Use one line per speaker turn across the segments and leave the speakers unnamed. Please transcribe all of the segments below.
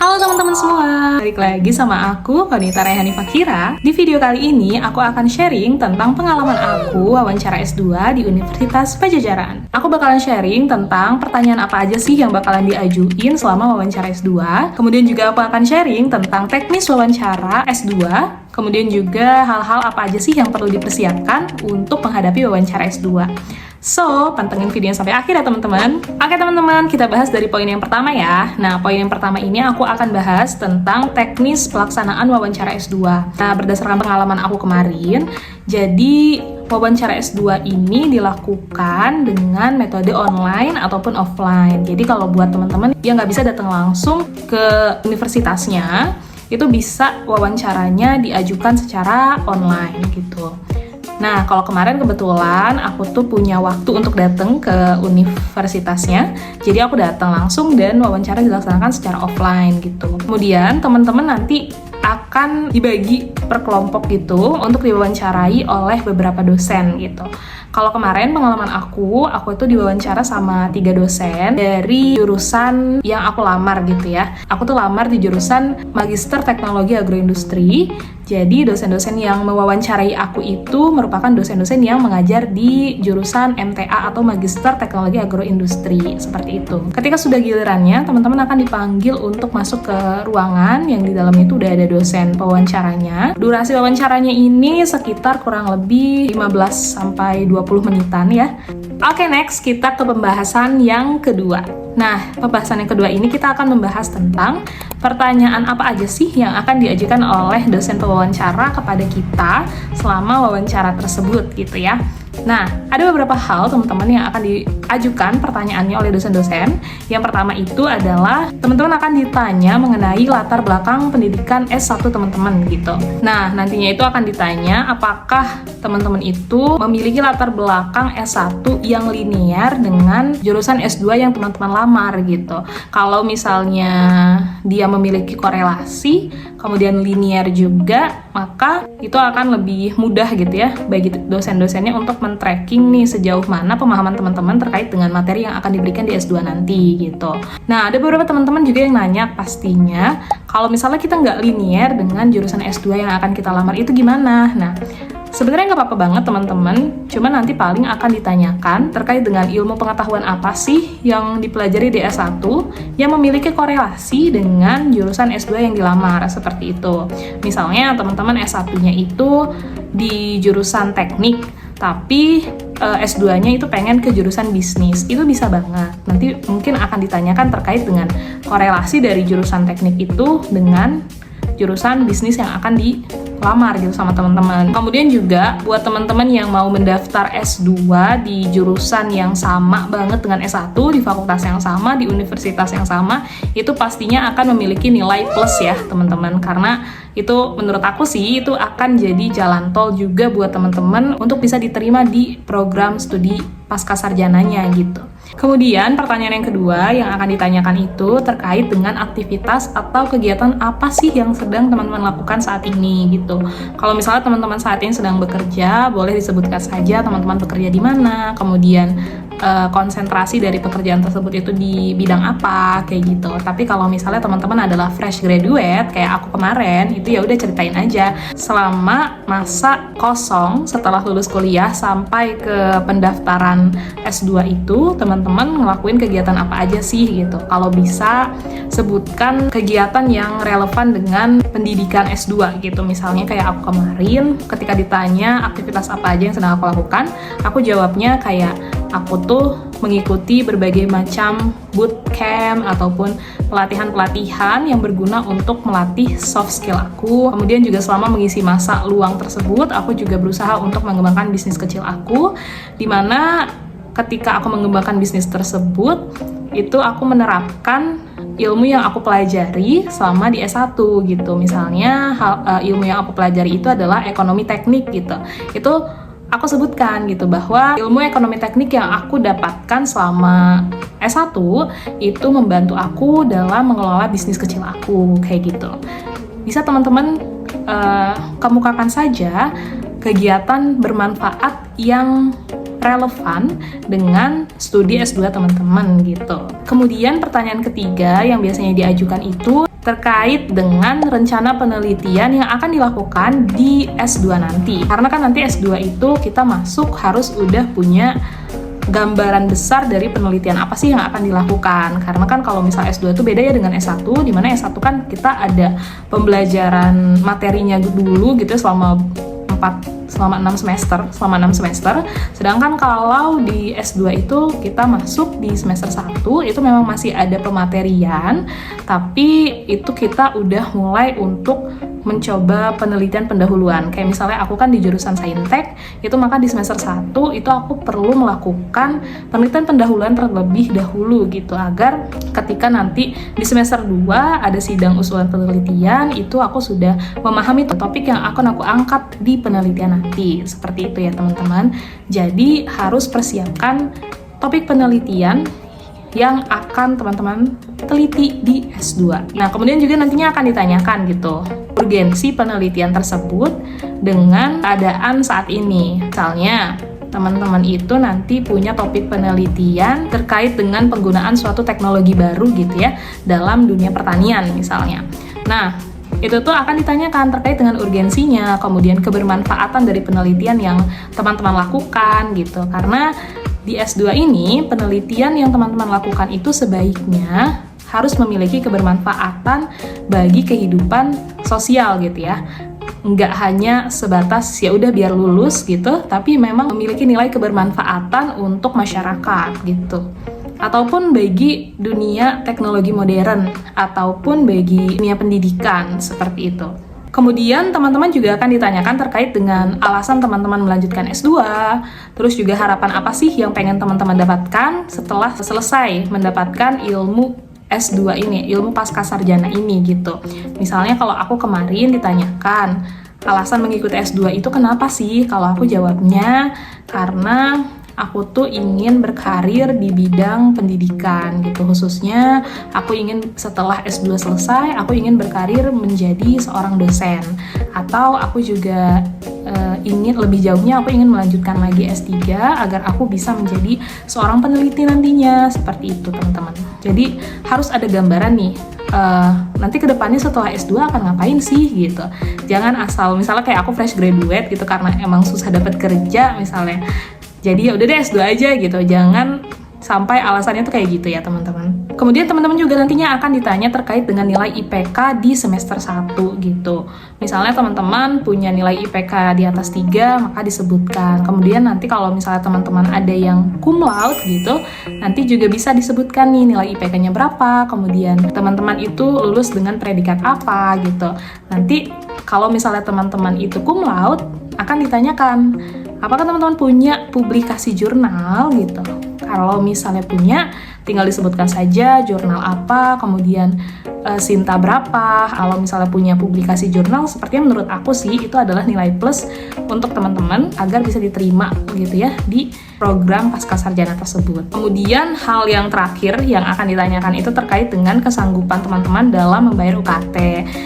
Halo teman-teman semua, balik lagi sama aku, Konita Rayhani Fakira. Di video kali ini, aku akan sharing tentang pengalaman aku wawancara S2 di Universitas Pajajaran. Aku bakalan sharing tentang pertanyaan apa aja sih yang bakalan diajuin selama wawancara S2. Kemudian juga aku akan sharing tentang teknis wawancara S2. Kemudian juga hal-hal apa aja sih yang perlu dipersiapkan untuk menghadapi wawancara S2. So, pantengin videonya sampai akhir ya teman-teman. Oke teman-teman, kita bahas dari poin yang pertama ya. Nah, poin yang pertama ini aku akan bahas tentang teknis pelaksanaan wawancara S2. Nah, berdasarkan pengalaman aku kemarin, jadi wawancara S2 ini dilakukan dengan metode online ataupun offline. Jadi kalau buat teman-teman yang nggak bisa datang langsung ke universitasnya, itu bisa wawancaranya diajukan secara online gitu. Nah, kalau kemarin kebetulan aku tuh punya waktu untuk datang ke universitasnya, jadi aku datang langsung dan wawancara dilaksanakan secara offline gitu. Kemudian teman-teman nanti akan dibagi per kelompok gitu untuk diwawancarai oleh beberapa dosen gitu. Kalau kemarin pengalaman aku itu diwawancara sama 3 dosen dari jurusan yang aku lamar gitu ya. Aku tuh lamar di jurusan Magister Teknologi Agroindustri. Jadi dosen-dosen yang mewawancarai aku itu merupakan dosen-dosen yang mengajar di jurusan MTA atau Magister Teknologi Agroindustri, seperti itu. Ketika sudah gilirannya, teman-teman akan dipanggil untuk masuk ke ruangan yang di dalamnya itu udah ada dosen pewawancaranya. Durasi wawancaranya ini sekitar kurang lebih 15 sampai 20 menitan ya. Oke, next kita ke pembahasan yang kedua. Nah, pembahasan yang kedua ini kita akan membahas tentang pertanyaan apa aja sih yang akan diajukan oleh dosen pewawancara kepada kita selama wawancara tersebut gitu ya. Nah, ada beberapa hal teman-teman yang akan diajukan pertanyaannya oleh dosen-dosen. Yang pertama itu adalah teman-teman akan ditanya mengenai latar belakang pendidikan S1 teman-teman gitu. Nah, nantinya itu akan ditanya apakah teman-teman itu memiliki latar belakang S1 yang linear dengan jurusan S2 yang teman-teman lamar gitu. Kalau misalnya dia memiliki korelasi, kemudian linear juga, maka itu akan lebih mudah gitu ya bagi dosen-dosennya untuk men-tracking nih sejauh mana pemahaman teman-teman terkait dengan materi yang akan diberikan di S2 nanti gitu. Nah, ada beberapa teman-teman juga yang nanya pastinya, kalau misalnya kita nggak linear dengan jurusan S2 yang akan kita lamar itu gimana? Nah, sebenarnya nggak apa-apa banget teman-teman, cuma nanti paling akan ditanyakan terkait dengan ilmu pengetahuan apa sih yang dipelajari di S1 yang memiliki korelasi dengan jurusan S2 yang dilamar, seperti itu. Misalnya teman-teman S1-nya itu di jurusan teknik, tapi S2-nya itu pengen ke jurusan bisnis, itu bisa banget. Nanti mungkin akan ditanyakan terkait dengan korelasi dari jurusan teknik itu dengan jurusan bisnis yang akan dilamar gitu sama teman-teman. Kemudian juga buat teman-teman yang mau mendaftar S2 di jurusan yang sama banget dengan S1, di fakultas yang sama, di universitas yang sama, itu pastinya akan memiliki nilai plus ya teman-teman, karena itu menurut aku sih itu akan jadi jalan tol juga buat teman-teman untuk bisa diterima di program studi pasca sarjananya gitu. Kemudian pertanyaan yang kedua yang akan ditanyakan itu terkait dengan aktivitas atau kegiatan apa sih yang sedang teman-teman lakukan saat ini gitu. Kalau misalnya teman-teman saat ini sedang bekerja, boleh disebutkan saja teman-teman bekerja di mana, kemudian konsentrasi dari pekerjaan tersebut itu di bidang apa kayak gitu. Tapi kalau misalnya teman-teman adalah fresh graduate kayak aku kemarin, itu ya udah ceritain aja selama masa kosong setelah lulus kuliah sampai ke pendaftaran S2 itu teman-teman ngelakuin kegiatan apa aja sih gitu. Kalau bisa sebutkan kegiatan yang relevan dengan pendidikan S2 gitu. Misalnya kayak aku kemarin ketika ditanya aktivitas apa aja yang sedang aku lakukan, aku jawabnya kayak aku tuh mengikuti berbagai macam bootcamp ataupun pelatihan-pelatihan yang berguna untuk melatih soft skill aku. Kemudian juga selama mengisi masa luang tersebut, aku juga berusaha untuk mengembangkan bisnis kecil aku, dimana ketika aku mengembangkan bisnis tersebut, itu aku menerapkan ilmu yang aku pelajari selama di S1 gitu. Misalnya ilmu yang aku pelajari itu adalah ekonomi teknik gitu. Itu aku sebutkan gitu bahwa ilmu ekonomi teknik yang aku dapatkan selama S1 itu membantu aku dalam mengelola bisnis kecil aku kayak gitu. Bisa teman-teman kemukakan saja kegiatan bermanfaat yang relevan dengan studi S2 teman-teman gitu. Kemudian pertanyaan ketiga yang biasanya diajukan itu terkait dengan rencana penelitian yang akan dilakukan di S2 nanti. Karena kan nanti S2 itu kita masuk harus udah punya gambaran besar dari penelitian apa sih yang akan dilakukan. Karena kan kalau misal S2 itu beda ya dengan S1, di mana S1 kan kita ada pembelajaran materinya dulu gitu selama 6 semester. Sedangkan kalau di S2 itu kita masuk di semester 1 itu memang masih ada pematerian, tapi itu kita udah mulai untuk mencoba penelitian pendahuluan. Kayak misalnya aku kan di jurusan Saintek, itu maka di semester 1 itu aku perlu melakukan penelitian pendahuluan terlebih dahulu gitu, agar ketika nanti di semester 2 ada sidang usulan penelitian, itu aku sudah memahami topik yang akan aku angkat di penelitian nanti. Seperti itu ya teman-teman. Jadi harus persiapkan topik penelitian yang akan teman-teman teliti di S2. Nah, kemudian juga nantinya akan ditanyakan gitu, urgensi penelitian tersebut dengan keadaan saat ini. Misalnya, teman-teman itu nanti punya topik penelitian terkait dengan penggunaan suatu teknologi baru gitu ya, dalam dunia pertanian misalnya. Nah, itu tuh akan ditanyakan terkait dengan urgensinya, kemudian kebermanfaatan dari penelitian yang teman-teman lakukan gitu. Karena di S2 ini, penelitian yang teman-teman lakukan itu sebaiknya harus memiliki kebermanfaatan bagi kehidupan sosial gitu ya. Nggak hanya sebatas ya udah biar lulus gitu, tapi memang memiliki nilai kebermanfaatan untuk masyarakat gitu. Ataupun bagi dunia teknologi modern, ataupun bagi dunia pendidikan, seperti itu. Kemudian teman-teman juga akan ditanyakan terkait dengan alasan teman-teman melanjutkan S2, terus juga harapan apa sih yang pengen teman-teman dapatkan setelah selesai mendapatkan ilmu S2 ini, ilmu pascasarjana ini gitu. Misalnya kalau aku kemarin ditanyakan, alasan mengikuti S2 itu kenapa sih? Kalau aku jawabnya, karena aku tuh ingin berkarir di bidang pendidikan gitu, khususnya aku ingin setelah S2 selesai, aku ingin berkarir menjadi seorang dosen, atau aku juga ingin lebih jauhnya, aku ingin melanjutkan lagi S3 agar aku bisa menjadi seorang peneliti nantinya, seperti itu teman-teman. Jadi harus ada gambaran nih, nanti kedepannya setelah S2 akan ngapain sih gitu. Jangan asal misalnya kayak aku fresh graduate gitu karena emang susah dapat kerja misalnya, jadi ya udah deh S2 aja gitu. Jangan sampai alasannya tuh kayak gitu ya teman-teman. Kemudian teman-teman juga nantinya akan ditanya terkait dengan nilai IPK di semester 1 gitu. Misalnya teman-teman punya nilai IPK di atas 3, maka disebutkan. Kemudian nanti kalau misalnya teman-teman ada yang cum laude gitu, nanti juga bisa disebutkan nih nilai IPK-nya berapa, kemudian teman-teman itu lulus dengan predikat apa gitu. Nanti kalau misalnya teman-teman itu cum laude, akan ditanyakan, apakah teman-teman punya publikasi jurnal gitu? Kalau misalnya punya, tinggal disebutkan saja jurnal apa, kemudian Sinta berapa. Kalau misalnya punya publikasi jurnal, sepertinya menurut aku sih itu adalah nilai plus untuk teman-teman agar bisa diterima gitu ya di program pascasarjana tersebut. Kemudian hal yang terakhir yang akan ditanyakan itu terkait dengan kesanggupan teman-teman dalam membayar UKT.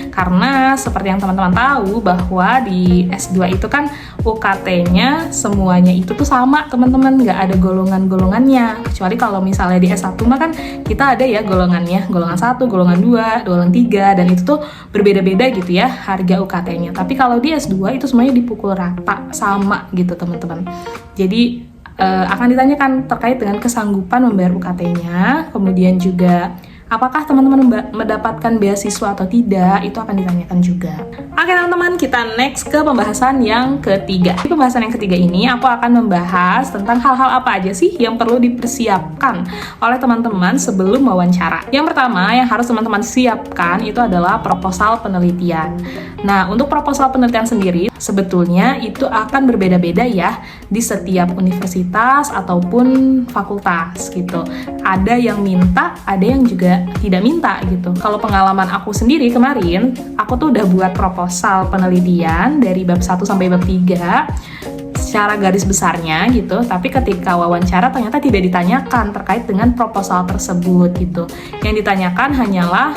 Karena seperti yang teman-teman tahu bahwa di S2 itu kan UKT-nya semuanya itu tuh sama teman-teman, nggak ada golongan-golongannya. Kecuali kalau misalnya di S1 mah kan kita ada ya golongannya, golongan 1, golongan 2, golongan 3, dan itu tuh berbeda-beda gitu ya harga UKT-nya. Tapi kalau di S2 itu semuanya dipukul rata sama gitu teman-teman. Jadi akan ditanyakan terkait dengan kesanggupan membayar UKT-nya, kemudian juga apakah teman-teman mendapatkan beasiswa atau tidak, itu akan ditanyakan juga. Oke teman-teman, kita next ke pembahasan yang ketiga. Di pembahasan yang ketiga ini, aku akan membahas tentang hal-hal apa aja sih yang perlu dipersiapkan oleh teman-teman sebelum wawancara. Yang pertama, yang harus teman-teman siapkan itu adalah proposal penelitian. Nah, untuk proposal penelitian sendiri, sebetulnya itu akan berbeda-beda ya di setiap universitas ataupun fakultas gitu. Ada yang minta, ada yang juga tidak minta gitu. Kalau pengalaman aku sendiri kemarin, aku tuh udah buat proposal penelitian dari bab 1 sampai bab 3 secara garis besarnya gitu, tapi ketika wawancara ternyata tidak ditanyakan terkait dengan proposal tersebut gitu. Yang ditanyakan hanyalah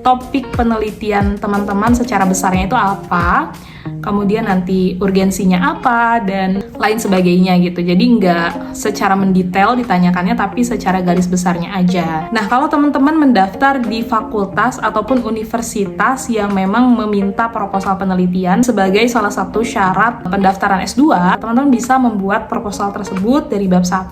topik penelitian teman-teman secara besarnya itu apa, kemudian nanti urgensinya apa, dan lain sebagainya gitu. Jadi nggak secara mendetail ditanyakannya, tapi secara garis besarnya aja. Nah, kalau teman-teman mendaftar di fakultas ataupun universitas yang memang meminta proposal penelitian sebagai salah satu syarat pendaftaran S2, teman-teman bisa membuat proposal tersebut dari bab 1,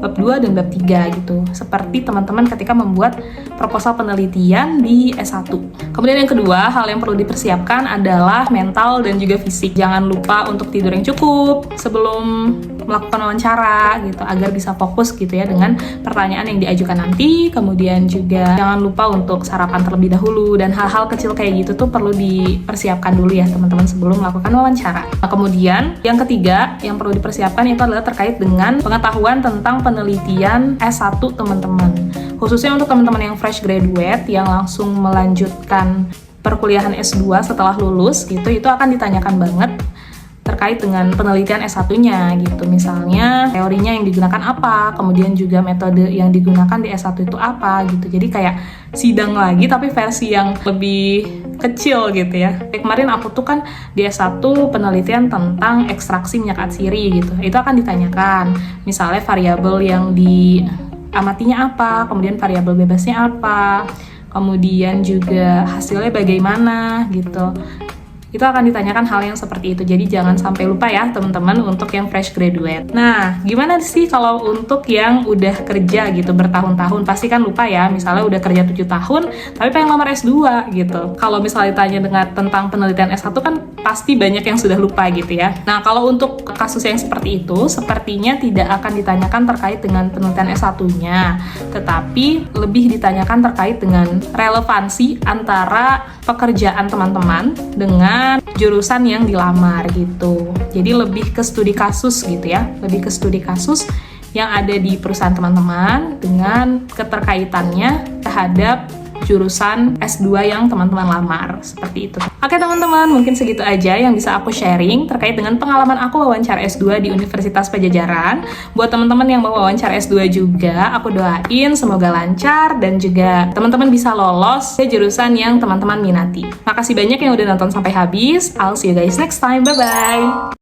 bab 2, dan bab 3 gitu. Seperti teman-teman ketika membuat proposal penelitian di S1. Kemudian yang kedua, hal yang perlu dipersiapkan adalah mental dan juga fisik. Jangan lupa untuk tidur yang cukup sebelum melakukan wawancara gitu, agar bisa fokus gitu ya dengan pertanyaan yang diajukan nanti. Kemudian juga jangan lupa untuk sarapan terlebih dahulu, dan hal-hal kecil kayak gitu tuh perlu dipersiapkan dulu ya teman-teman sebelum melakukan wawancara. Nah, kemudian yang ketiga yang perlu dipersiapkan itu adalah terkait dengan pengetahuan tentang penelitian S1 teman-teman. Khususnya untuk teman-teman yang fresh graduate yang langsung melanjutkan perkuliahan S2 setelah lulus gitu, itu akan ditanyakan banget terkait dengan penelitian S1-nya gitu. Misalnya teorinya yang digunakan apa, kemudian juga metode yang digunakan di S1 itu apa gitu. Jadi kayak sidang lagi tapi versi yang lebih kecil gitu ya. Kemarin aku tuh kan di S1 penelitian tentang ekstraksi minyak atsiri gitu. Itu akan ditanyakan. Misalnya variabel yang diamatinya apa, kemudian variabel bebasnya apa, kemudian juga hasilnya bagaimana gitu. Itu akan ditanyakan hal yang seperti itu. Jadi jangan sampai lupa ya teman-teman untuk yang fresh graduate. Nah, gimana sih kalau untuk yang udah kerja gitu bertahun-tahun? Pasti kan lupa ya, misalnya udah kerja 7 tahun tapi pengen lamar S2 gitu. Kalau misalnya ditanya dengan tentang penelitian S1 kan pasti banyak yang sudah lupa gitu ya. Nah, kalau untuk kasus yang seperti itu sepertinya tidak akan ditanyakan terkait dengan penelitian S1-nya, tetapi lebih ditanyakan terkait dengan relevansi antara pekerjaan teman-teman dengan jurusan yang dilamar gitu. Jadi lebih ke studi kasus gitu ya, lebih ke studi kasus yang ada di perusahaan teman-teman dengan keterkaitannya terhadap jurusan S2 yang teman-teman lamar, seperti itu. Oke teman-teman, mungkin segitu aja yang bisa aku sharing terkait dengan pengalaman aku wawancara S2 di Universitas Pajajaran. Buat teman-teman yang mau wawancara S2 juga, aku doain semoga lancar dan juga teman-teman bisa lolos ke jurusan yang teman-teman minati. Makasih banyak yang udah nonton sampai habis. I'll see you guys next time. Bye-bye!